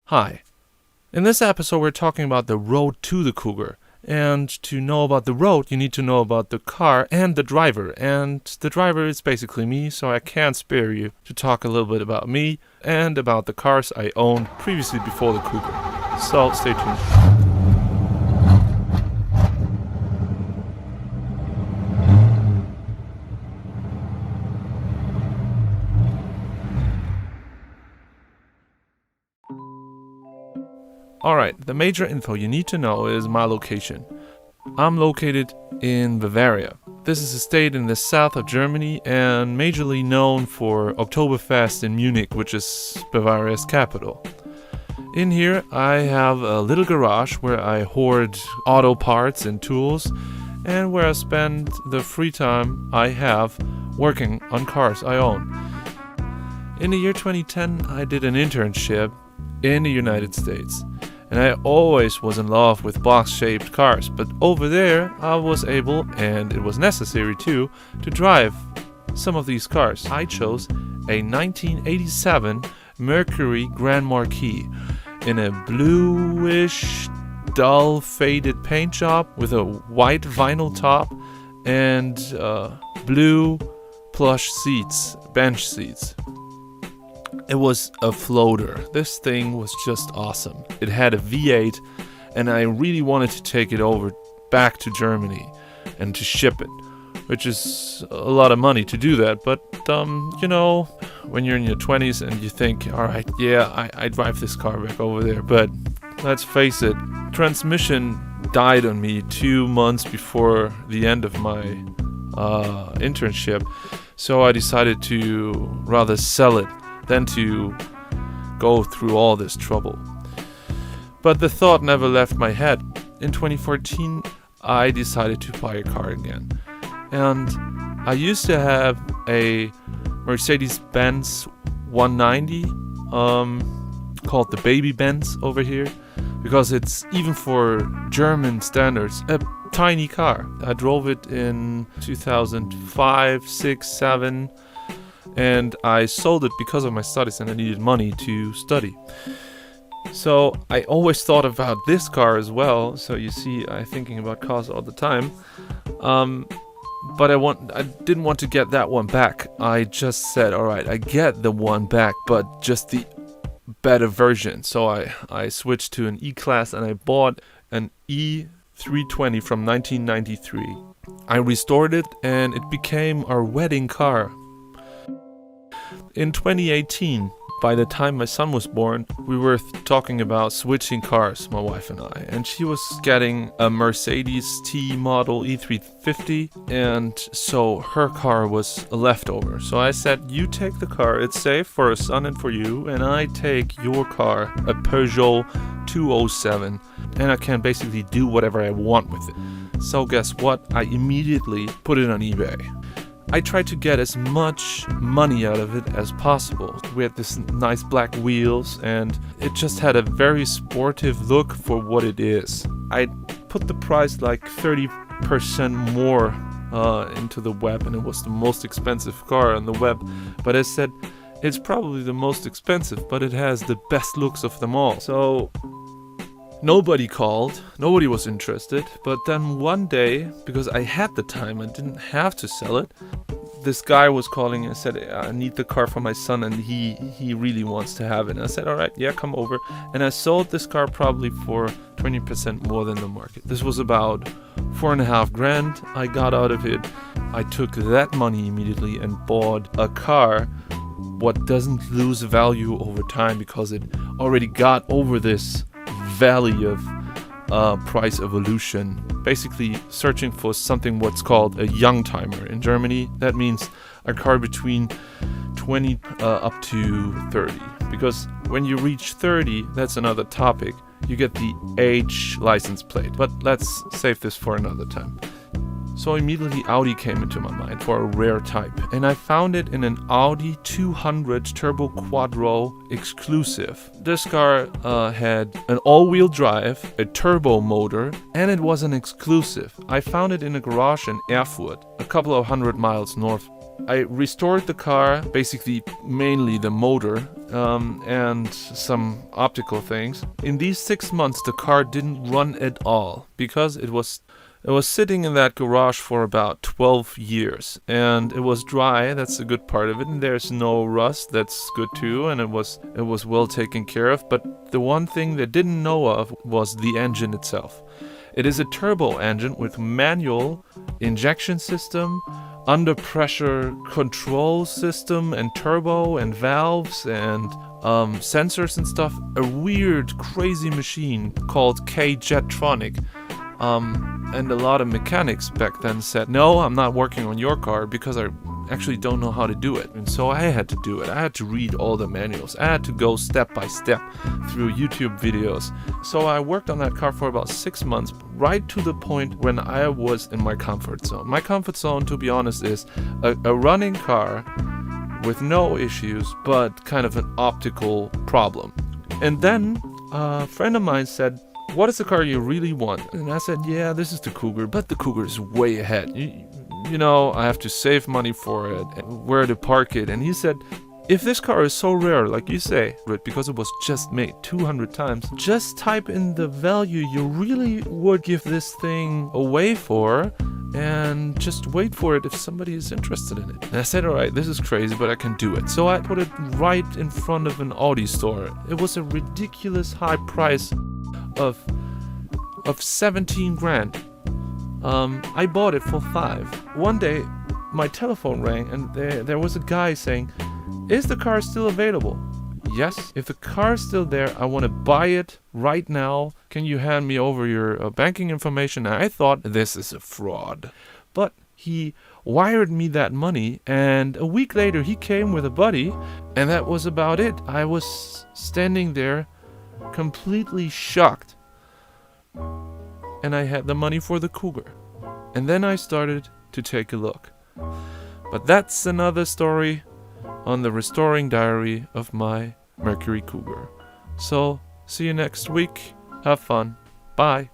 Hi. In this episode, we're talking about the road to the Cougar. And to know about the road, you need to know about the car and the driver. And the driver is basically me, so I can't spare you to talk a little bit about me and about the cars I owned previously before the Cougar. So stay tuned. Alright, the major info you need to know is my location. I'm located in Bavaria. This is a state in the south of Germany and majorly known for Oktoberfest in Munich, which is Bavaria's capital. In here I have a little garage where I hoard auto parts and tools and where I spend the free time I have working on cars I own. In the year 2010 I did an internship in the United States. And I always was in love with box-shaped cars, but over there I was able, and it was necessary too, to drive some of these cars. I chose a 1987 Mercury Grand Marquis in a bluish, dull, faded paint job with a white vinyl top and blue plush seats, bench seats. It was a floater. This thing was just awesome. It had a V8 and I really wanted to take it over back to Germany and to ship it, which is a lot of money to do that. But, when you're in your 20s and you think, alright, yeah, I drive this car back over there. But let's face it, transmission died on me 2 months before the end of my internship. So I decided to rather sell it than to go through all this trouble. But the thought never left my head. In 2014, I decided to buy a car again. And I used to have a Mercedes-Benz 190, called the Baby Benz over here, because it's, even for German standards, a tiny car. I drove it in 2005, 6, 7, and I sold it because of my studies and I needed money to study. So I always thought about this car as well. So you see, I'm thinking about cars all the time. But I didn't want to get that one back. I just said, alright, I get the one back, but just the better version. So I switched to an E-Class and I bought an E320 from 1993. I restored it and it became our wedding car. In 2018, by the time my son was born, we were talking about switching cars, my wife and I. And she was getting a Mercedes T model E350, and so her car was a leftover. So I said, you take the car, it's safe for a son and for you, and I take your car, a Peugeot 207, and I can basically do whatever I want with it. So guess what? I immediately put it on eBay. I tried to get as much money out of it as possible. We had this nice black wheels and it just had a very sportive look for what it is. I put the price like 30% more into the web, and it was the most expensive car on the web. But I said, it's probably the most expensive, but it has the best looks of them all. So nobody called, nobody was interested, but then one day, because I had the time, I didn't have to sell it, this guy was calling and said, I need the car for my son and he really wants to have it. And I said, alright, yeah, come over. And I sold this car probably for 20% more than the market. This was about $4,500 I got out of it. I took that money immediately and bought a car what doesn't lose value over time because it already got over this valley of price evolution, basically searching for something what's called a young timer in Germany. That means a car between 20 up to 30, because when you reach 30, that's another topic, you get the age license plate, but let's save this for another time. So immediately Audi came into my mind for a rare type, and I found it in an Audi 200 Turbo Quattro exclusive. This car had an all-wheel drive, a turbo motor, and it was an exclusive. I found it in a garage in Erfurt, a couple of 100 miles north I restored the car, basically mainly the motor, and some optical things. In these 6 months, the car didn't run at all because it was sitting in that garage for about 12 years, and it was dry. That's a good part of it, and there's no rust. That's good too, and it was well taken care of. But the one thing they didn't know of was the engine itself. It is a turbo engine with manual injection system, under pressure control system, and turbo and valves and sensors and stuff. A weird, crazy machine called K-Jetronic. And a lot of mechanics back then said, no, I'm not working on your car because I actually don't know how to do it. And so I had to do it. I had to read all the manuals. I had to go step by step through YouTube videos. So I worked on that car for about 6 months, right to the point when I was in my comfort zone. My comfort zone, to be honest, is a running car with no issues, but kind of an optical problem. And then a friend of mine said, what is the car you really want? And I said, yeah, this is the Cougar, but the Cougar is way ahead. You know, I have to save money for it, and where to park it. And he said, if this car is so rare, like you say, because it was just made 200 times, just type in the value you really would give this thing away for, and just wait for it if somebody is interested in it. And I said, all right, this is crazy, but I can do it. So I put it right in front of an Audi store. It was a ridiculous high price of 17 grand. I bought it for 5. One day my telephone rang, and there was a guy saying, is the car still available? Yes. If the car is still there, I want to buy it right now. Can you hand me over your banking information? And I thought, this is a fraud. But he wired me that money, and a week later he came with a buddy, and that was about it. I was standing there completely shocked, and I had the money for the Cougar. And then I started to take a look. But that's another story on the restoring diary of my Mercury Cougar. So, see you next week. Have fun. Bye.